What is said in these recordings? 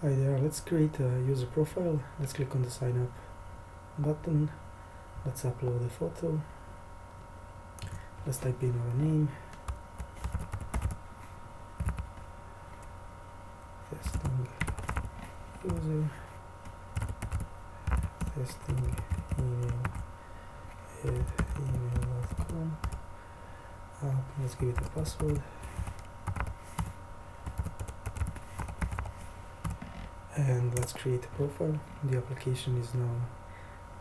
Hi there, let's create a user profile. Let's click on the sign up button. Let's upload a photo. Let's type in our name. Testing user. Testing email at email.com. Let's give it a password. And let's create a profile. The application is now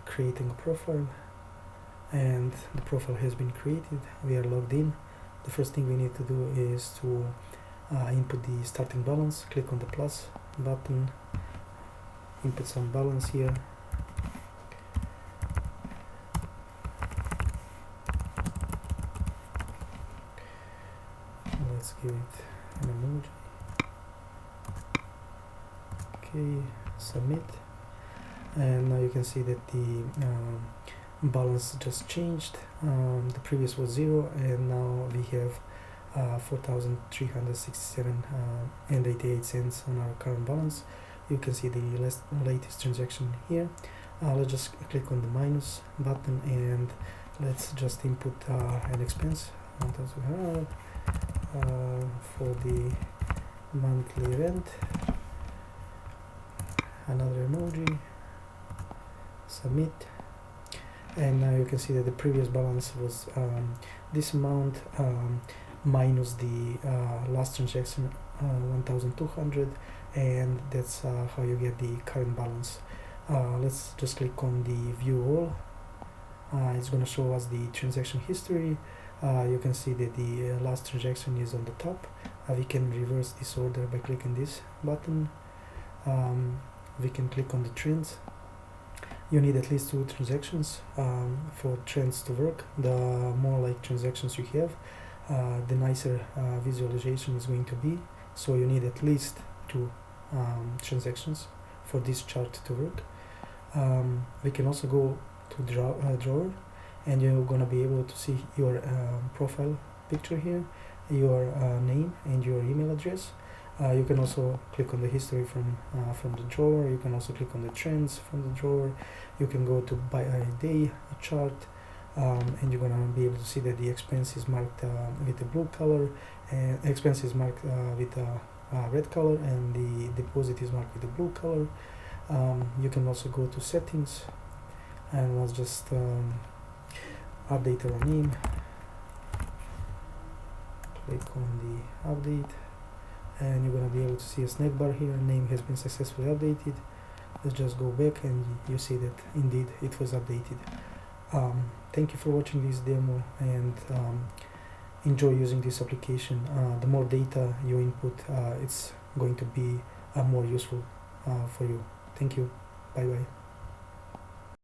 creating a profile, and the profile has been created. We are logged in. The first thing we need to do is to input the starting balance. Click on the plus button, input some balance here. Let's give it an emoji. Okay, submit, and now you can see that the balance just changed. The previous was 0, and now we have 4,367 and 88 cents on our current balance. You can see the latest transaction here. Let's just click on the minus button and let's just input an expense 1,000 for the monthly rent. Another emoji, submit, and now you can see that the previous balance was this amount minus the last transaction 1,200, and that's how you get the current balance. Let's just click on the view all. It's going to show us the transaction history. You can see that the last transaction is on the top. We can reverse this order by clicking this button. We can click on the trends. You need at least 2 transactions for trends to work. The more like transactions you have, the nicer visualization is going to be. So you need at least 2 transactions for this chart to work. We can also go to drawer, and you're gonna be able to see your profile picture here, your name and your email address. You can also click on the history from the drawer. You can also click on the trends from the drawer. You can go to by day chart, and you're gonna be able to see that the expense is marked with the blue color, and expense is marked with a red color, and the deposit is marked with the blue color. You can also go to settings, and let's just update our name. Click on the update, and you're going to be able to see a snack bar here. Name has been successfully updated. Let's just go back, and you see that indeed it was updated. Thank you for watching this demo, and enjoy using this application. The more data you input, it's going to be more useful for you. Thank you. Bye bye.